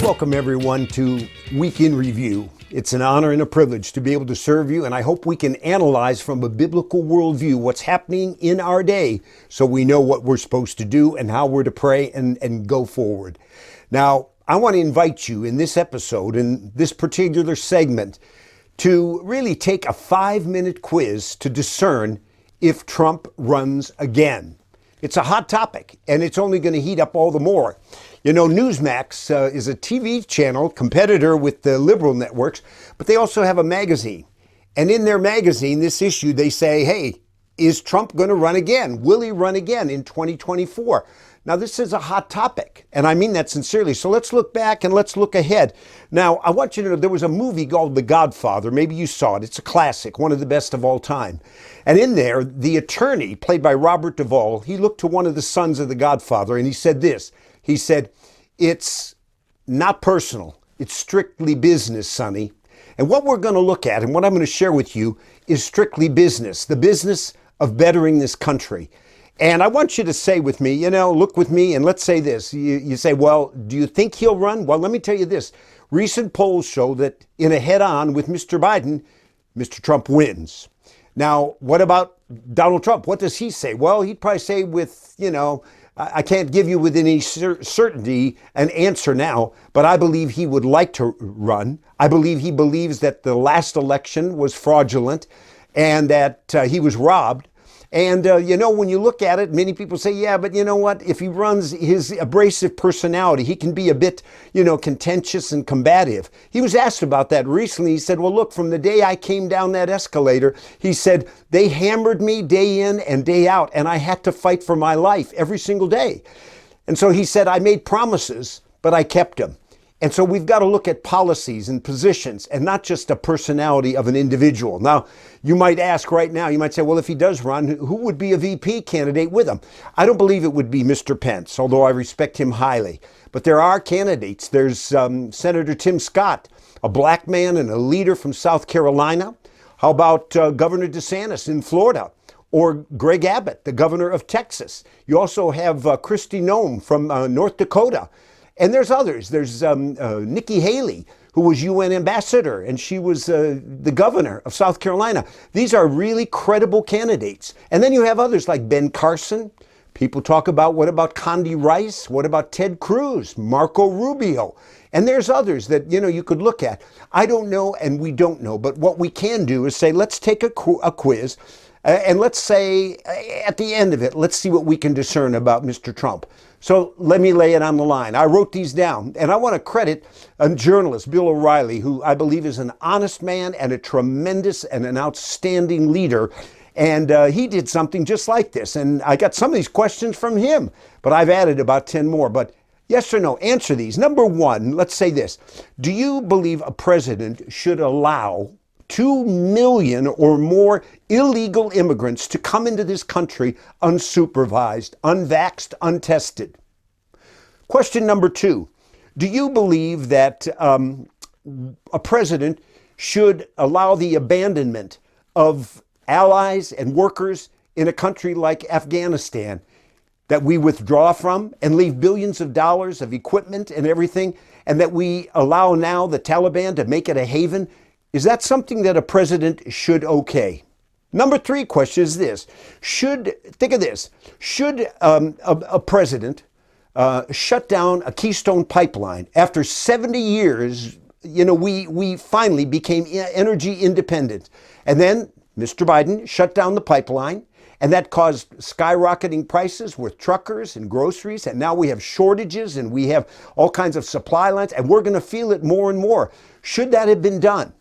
Welcome everyone to Week in Review. It's an honor and a privilege to be able to serve you, and I hope we can analyze from a biblical worldview what's happening in our day so we know what we're supposed to do and how we're to pray and go forward. Now, I want to invite you in this episode, in this particular segment, to really take a 5-minute quiz to discern if Trump runs again. It's a hot topic, and it's only going to heat up all the more. You know, Newsmax is a TV channel, competitor with the liberal networks, but they also have a magazine. And in their magazine, this issue, they say, hey, is Trump going to run again? Will he run again in 2024? Now, this is a hot topic, and I mean that sincerely. So let's look back and let's look ahead. Now, I want you to know there was a movie called The Godfather. Maybe you saw it. It's a classic, one of the best of all time. And in there, the attorney, played by Robert Duvall, he looked to one of the sons of the Godfather, and he said this. He said, it's not personal. It's strictly business, Sonny. And what we're going to look at and what I'm going to share with you is strictly business, the business of bettering this country. And I want you to say with me, you know, look with me and let's say this. You say, well, do you think he'll run? Well, let me tell you this. Recent polls show that in a head-on with Mr. Biden, Mr. Trump wins. Now, what about Donald Trump? What does he say? Well, he'd probably say with, you know, I can't give you with any certainty an answer now, but I believe he would like to run. I believe he believes that the last election was fraudulent and that he was robbed. And, you know, when you look at it, many people say, yeah, but you know what? If he runs his abrasive personality, he can be a bit, you know, contentious and combative. He was asked about that recently. He said, well, look, from the day I came down that escalator, he said, they hammered me day in and day out, and I had to fight for my life every single day. And so he said, I made promises, but I kept them. And so we've got to look at policies and positions and not just a personality of an individual. Now, you might ask right now, you might say, well, if he does run, who would be a VP candidate with him? I don't believe it would be Mr. Pence, although I respect him highly. But there are candidates. There's Senator Tim Scott, a black man and a leader from South Carolina. How about Governor DeSantis in Florida? Or Greg Abbott, the governor of Texas. You also have Kristi Noem from North Dakota. And there's others. There's Nikki Haley, who was UN ambassador, and she was the governor of South Carolina. These are really credible candidates. And then you have others like Ben Carson. People talk about, what about Condi Rice? What about Ted Cruz, Marco Rubio? And there's others that, you know, you could look at. I don't know, and we don't know. But what we can do is say, let's take a quiz. And let's say at the end of it, let's see what we can discern about Mr. Trump. So let me lay it on the line. I wrote these down, and I want to credit a journalist, Bill O'Reilly, who I believe is an honest man and a tremendous and an outstanding leader. And he did something just like this. And I got some of these questions from him, but I've added about 10 more. But yes or no, answer these. Number one, let's say this. Do you believe a president should allow 2 million or more illegal immigrants to come into this country unsupervised, unvaxxed, untested? Question number two, do you believe that a president should allow the abandonment of allies and workers in a country like Afghanistan that we withdraw from and leave billions of dollars of equipment and everything, and that we allow now the Taliban to make it a haven? Is that something that a president should okay? Number three question is this. Think of this. Should a president shut down a Keystone pipeline after 70 years? You know, we finally became energy independent. And then Mr. Biden shut down the pipeline, and that caused skyrocketing prices with truckers and groceries. And now we have shortages and we have all kinds of supply lines, and we're going to feel it more and more. Should that have been done?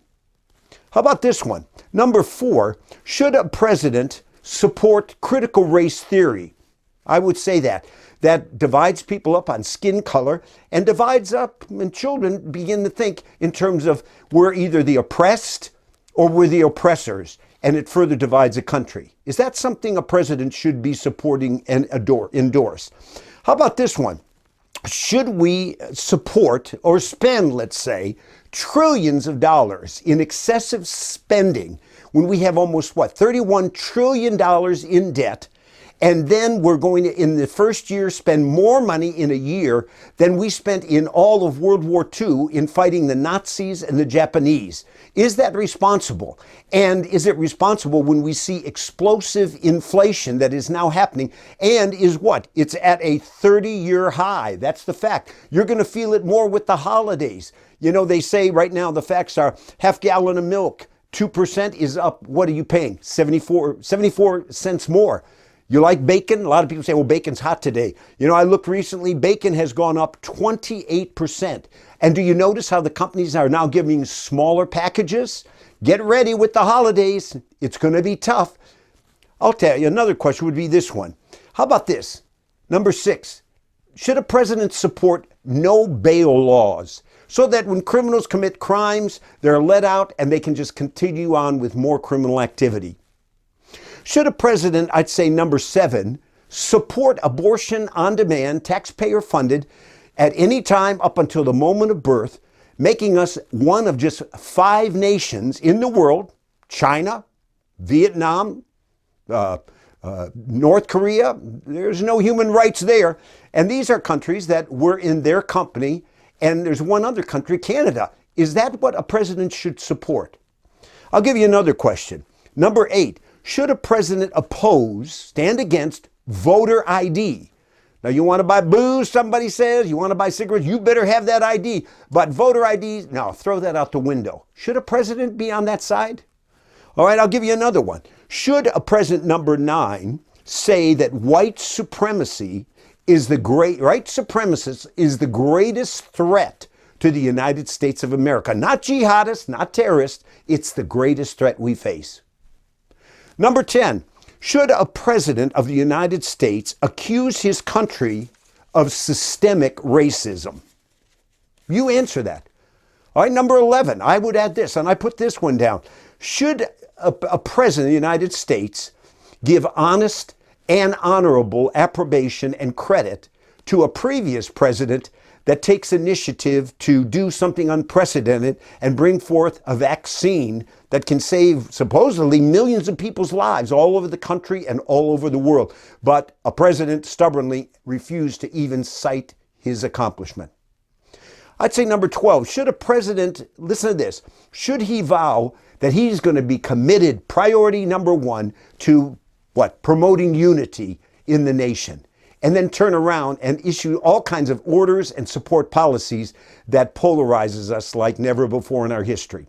How about this one? Number four, should a president support critical race theory? I would say that divides people up on skin color and divides up, and children begin to think in terms of we're either the oppressed or we're the oppressors, and it further divides a country. Is that something a president should be supporting and endorse? How about this one? Should we support or spend, let's say, trillions of dollars in excessive spending when we have almost, $31 trillion in debt, And then we're going to, in the first year, spend more money in a year than we spent in all of World War II in fighting the Nazis and the Japanese. Is that responsible? And is it responsible when we see explosive inflation that is now happening? And is what? It's at a 30-year high. That's the fact. You're going to feel it more with the holidays. You know, they say right now the facts are half gallon of milk, 2% is up. What are you paying? 74 cents more. You like bacon? A lot of people say, well, bacon's hot today. You know, I looked recently, bacon has gone up 28%. And do you notice how the companies are now giving smaller packages? Get ready with the holidays. It's going to be tough. I'll tell you, another question would be this one. How about this? Number 6, should a president support no bail laws so that when criminals commit crimes, they're let out and they can just continue on with more criminal activity? Should a president, I'd say number 7, support abortion on demand, taxpayer funded, at any time up until the moment of birth, making us one of just 5 nations in the world, China, Vietnam, North Korea, there's no human rights there. And these are countries that were in their company. And there's one other country, Canada. Is that what a president should support? I'll give you another question. Number 8. Should a president oppose, stand against voter ID? Now, you want to buy booze, somebody says, you want to buy cigarettes, you better have that ID. But voter ID, no, throw that out the window. Should a president be on that side? All right, I'll give you another one. Should a president, number 9, say that white supremacist is the greatest threat to the United States of America? Not jihadists, not terrorists. It's the greatest threat we face. Number 10, should a president of the United States accuse his country of systemic racism? You answer that. All right, number 11, I would add this, and I put this one down. Should a president of the United States give honest and honorable approbation and credit to a previous president that takes initiative to do something unprecedented and bring forth a vaccine that can save supposedly millions of people's lives all over the country and all over the world? But a president stubbornly refused to even cite his accomplishment. I'd say number 12, should a president, listen to this, should he vow that he's going to be committed, priority number 1, to what? Promoting unity in the nation, and then turn around and issue all kinds of orders and support policies that polarizes us like never before in our history?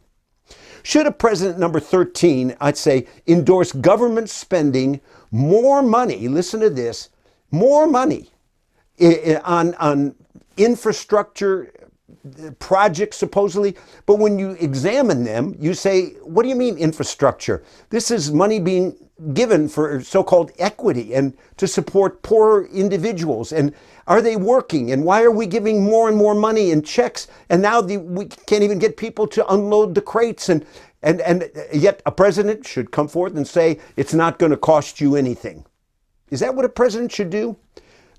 Should a president, number 13, I'd say, endorse government spending more money, listen to this, more money on infrastructure projects supposedly, but when you examine them, you say, what do you mean infrastructure? This is money being given for so-called equity and to support poor individuals. And are they working? And why are we giving more and more money in checks? And now we can't even get people to unload the crates. And yet a president should come forth and say, it's not going to cost you anything. Is that what a president should do?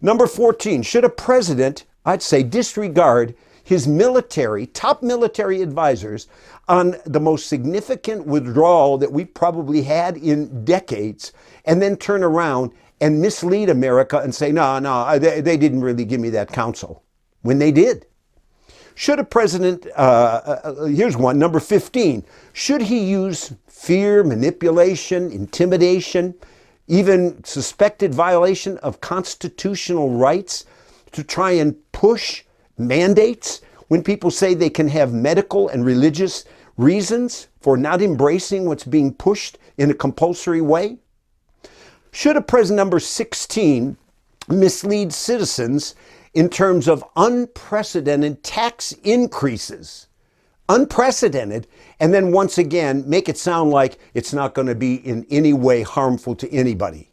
Number 14, should a president, I'd say, disregard his top military advisors on the most significant withdrawal that we've probably had in decades, and then turn around and mislead America and say, no, they didn't really give me that counsel, when they did? Should a president, here's one, number 15, should he use fear, manipulation, intimidation, even suspected violation of constitutional rights to try and push mandates when people say they can have medical and religious reasons for not embracing what's being pushed in a compulsory way? Should a president, number 16, mislead citizens in terms of unprecedented tax increases? Unprecedented, and then once again make it sound like it's not going to be in any way harmful to anybody?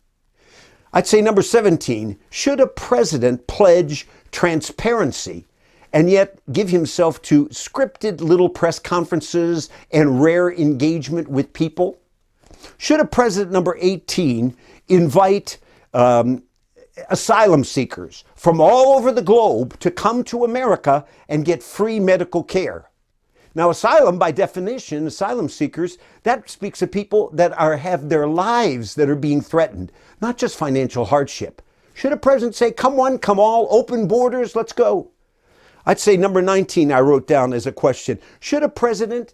I'd say number 17, should a president pledge transparency and yet give himself to scripted little press conferences and rare engagement with people? Should a president, number 18, invite asylum seekers from all over the globe to come to America and get free medical care? Now, asylum, by definition, asylum seekers, that speaks of people that have their lives that are being threatened, not just financial hardship. Should a president say, come one, come all, open borders, let's go? I'd say number 19, I wrote down as a question. Should a president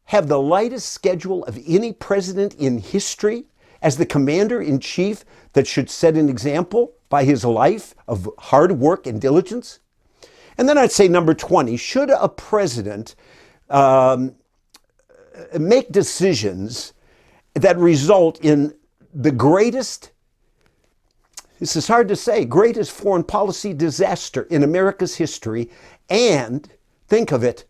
have the lightest schedule of any president in history as the commander-in-chief that should set an example by his life of hard work and diligence? And then I'd say number 20, should a president make decisions that result in the greatest, this is hard to say, greatest foreign policy disaster in America's history, and, think of it,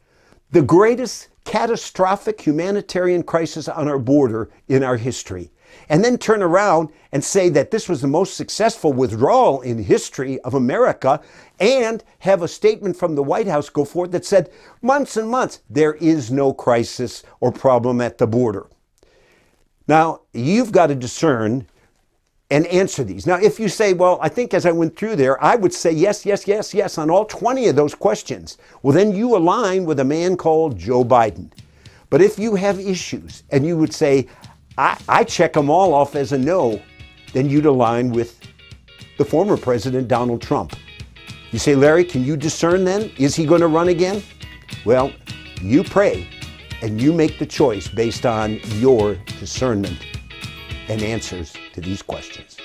the greatest catastrophic humanitarian crisis on our border in our history, and then turn around and say that this was the most successful withdrawal in history of America, and have a statement from the White House go forth that said, months and months, there is no crisis or problem at the border. Now, you've got to discern and answer these. Now, if you say, well, I think as I went through there, I would say yes, yes, yes, yes on all 20 of those questions. Well, then you align with a man called Joe Biden. But if you have issues and you would say, I check them all off as a no, then you'd align with the former president, Donald Trump. You say, Larry, can you discern then? Is he going to run again? Well, you pray and you make the choice based on your discernment and answers to these questions.